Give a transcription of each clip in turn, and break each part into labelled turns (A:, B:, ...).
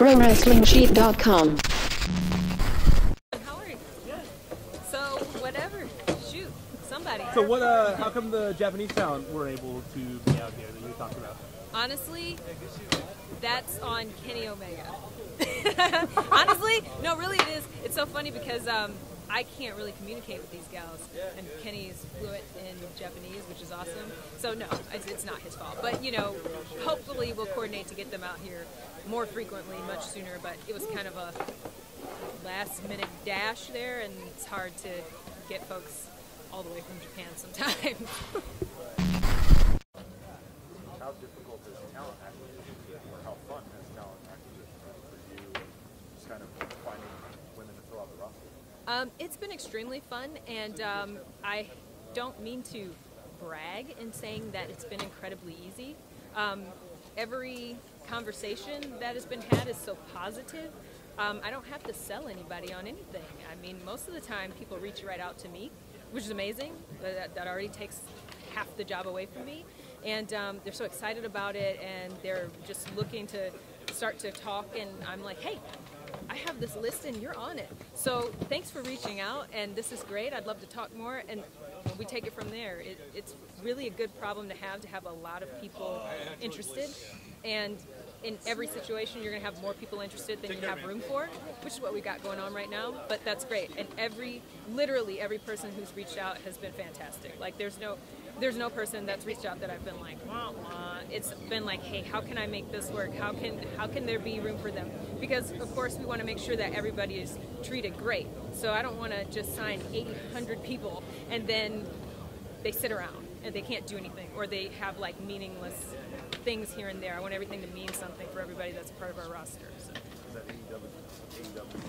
A: ProWrestlingSheet.com.
B: How are you? So, whatever. Shoot. Somebody.
C: So what? How come the Japanese talent weren't able to be out here that you talked about?
B: Honestly, that's on Kenny Omega. Honestly, no, really it is. It's so funny because I can't really communicate with these gals, and Kenny is fluent in Japanese, which is awesome. So no, it's not his fault. But you know, hopefully we'll coordinate to get them out here more frequently, much sooner. But it was kind of a last-minute dash there, and it's hard to get folks all the way from Japan sometimes.
D: How difficult is talent acquisition, or how fun is talent acquisition for you? Just kind of finding women to fill out the roster.
B: It's been extremely fun, and I don't mean to brag in saying that it's been incredibly easy. Every conversation that has been had is so positive. I don't have to sell anybody on anything. I mean, most of the time people reach right out to me, which is amazing. That already takes half the job away from me. And they're so excited about it, and they're just looking to start to talk, and I'm like, hey, I have this list and you're on it. So thanks for reaching out, and this is great. I'd love to talk more, and we take it from there. It's really a good problem to have a lot of people interested, and in every situation you're going to have more people interested than you have room for, which is what we got going on right now, but that's great. And literally every person who's reached out has been fantastic. Like there's no person that's reached out that I've been like, wah, wah. It's been like, hey, how can I make this work? How can there be room for them? Because of course we want to make sure that everybody is treated great. So I don't want to just sign 800 people and then they sit around and they can't do anything, or they have like meaningless things here and there. I want everything to mean something for everybody that's a part of our roster. So.
D: Is that AEW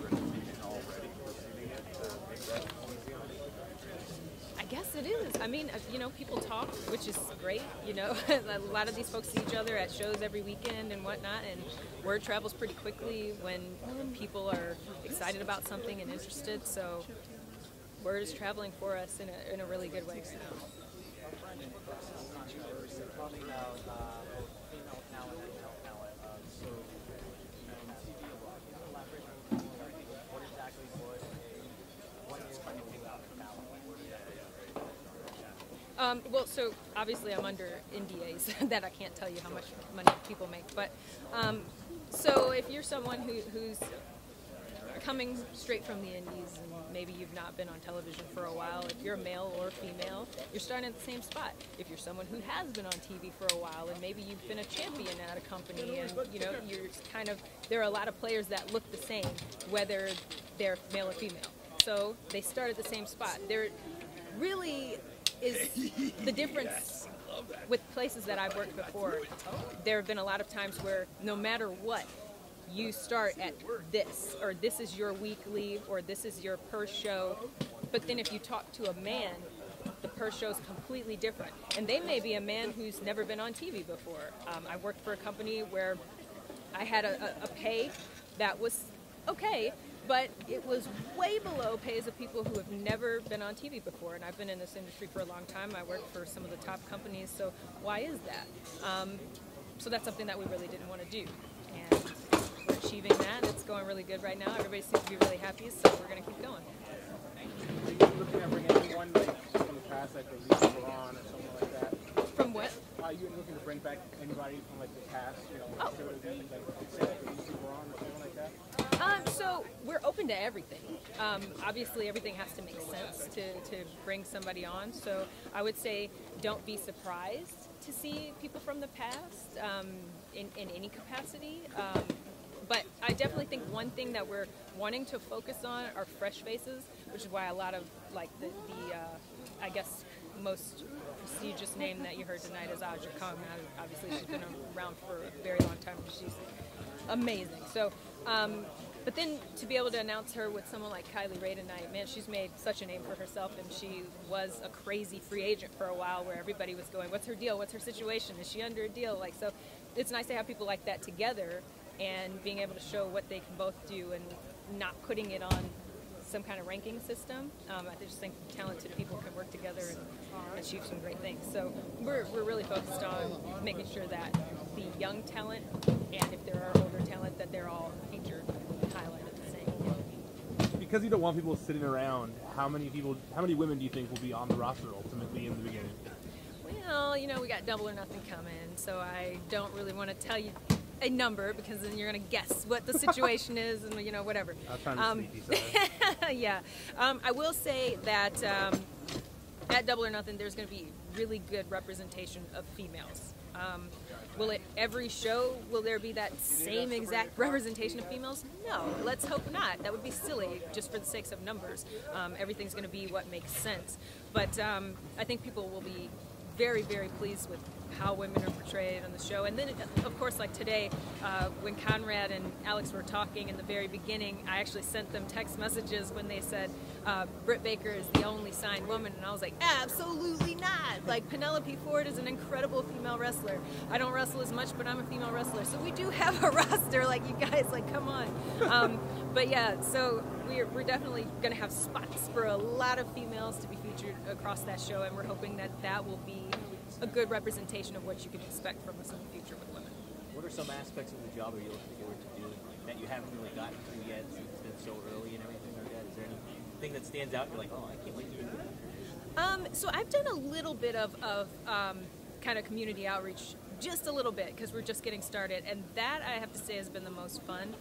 D: reputation already preceding it to make that easy on it?
B: I guess it is. I mean, you know, people talk, which is great. You know, a lot of these folks see each other at shows every weekend and whatnot, and word travels pretty quickly when people are excited about something and interested. So word is traveling for us in a really good way.
E: Talking about female talent and male talent, so TV, elaborate on what exactly what is coming out of talent?
B: Well, so obviously I'm under NDAs that I can't tell you how much money people make, but so if you're someone who's coming straight from the indies and maybe you've not been on television for a while, if you're male or female, you're starting at the same spot. If you're someone who has been on TV for a while and maybe you've been a champion at a company and you know you're kind of, there are a lot of players that look the same whether they're male or female. So they start at the same spot. There really is the difference with places that I've worked before. There have been a lot of times where no matter what, you start at this, or this is your weekly, or this is your per show. But then if you talk to a man, the per show is completely different. And they may be a man who's never been on TV before. I worked for a company where I had a pay that was okay, but it was way below pays of people who have never been on TV before. And I've been in this industry for a long time. I worked for some of the top companies, so why is that? So that's something that we really didn't want to do. And we're achieving that. It's going really good right now. Everybody seems to be really happy, so we're going to keep going.
C: Are you looking at bringing anyone like from the past, like Lisa Braun or something like that?
B: From what?
C: Are you looking to bring back anybody from like the past? You know,
B: Oh.
C: say like Lisa Braun or something like that?
B: So we're open to everything. Obviously, everything has to make sense to bring somebody on. So I would say don't be surprised to see people from the past in any capacity. But I definitely think one thing that we're wanting to focus on are fresh faces, which is why a lot of like the I guess most prestigious name that you heard tonight is Aja Kong. Obviously, she's been around for a very long time. She's amazing. So, but then to be able to announce her with someone like Kylie Ray tonight, man, she's made such a name for herself, and she was a crazy free agent for a while where everybody was going, what's her deal? What's her situation? Is she under a deal? Like, so it's nice to have people like that together and being able to show what they can both do and not putting it on some kind of ranking system. I just think talented people can work together and achieve some great things. So we're really focused on making sure that the young talent, and if there are older talent, that they're all
C: because you don't want people sitting around, how many women do you think will be on the roster ultimately in the beginning?
B: Well, you know, we got Double or Nothing coming, so I don't really want to tell you a number because then you're going to guess what the situation is and, you know, whatever.
C: I was trying to sneaky, sorry.
B: Yeah. I will say that at Double or Nothing, there's going to be really good representation of females. Will it every show, will there be that same exact representation of females? No, let's hope not. That would be silly just for the sakes of numbers. Everything's going to be what makes sense. But I think people will be very, very pleased with how women are portrayed on the show. And then, of course, like today, when Conrad and Alex were talking in the very beginning, I actually sent them text messages when they said Britt Baker is the only signed woman, and I was like, absolutely not. Like, Penelope Ford is an incredible female wrestler. I don't wrestle as much, but I'm a female wrestler, so we do have a roster. Like, you guys, like, come on. But yeah, so we're definitely going to have spots for a lot of females to be featured across that show, and we're hoping that that will be a good representation of what you can expect from us in the future with women.
E: What are some aspects of the job are you looking forward to doing that you haven't really gotten to yet since it's been so early and everything like that? Is there anything that stands out and you're like, oh, I can't wait to do that?
B: So I've done a little bit of kind of community outreach, just a little bit, because we're just getting started, and that I have to say has been the most fun.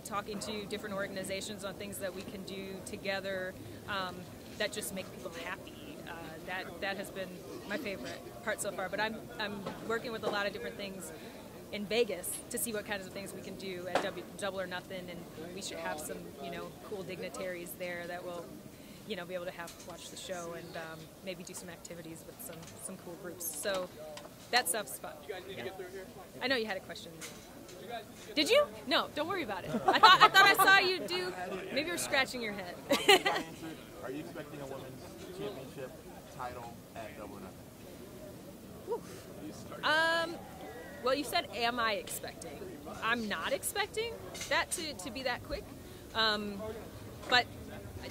B: Talking to different organizations on things that we can do together that just make people happy. That has been my favorite part so far. But I'm working with a lot of different things in Vegas to see what kinds of things we can do at Double or Nothing, and we should have some, you know, cool dignitaries there that will, you know, be able to watch the show and maybe do some activities with some cool groups. So that stuff's fun. Yeah. I know you had a question. Did you? No, don't worry about it. I thought I saw you do. Maybe you're scratching your head.
D: Are you expecting a women's championship title at Double or Nothing?
B: Well, you said, am I expecting? I'm not expecting that to be that quick. But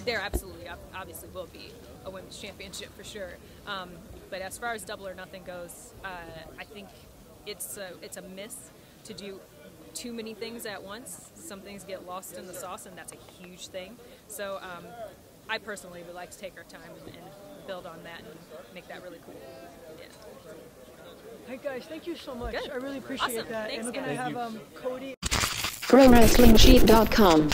B: there absolutely, obviously, will be a women's championship for sure. But as far as Double or Nothing goes, I think it's a miss to do too many things at once. Some things get lost in the sauce, and that's a huge thing. So I personally would like to take our time and build on that and make that really cool. Yeah.
A: Hey guys, thank you so much.
B: Good.
A: I really appreciate
B: Awesome.
A: that.
B: Thanks,
A: and we're going to
B: guys.
A: have Cody.
F: ProWrestlingSheet.com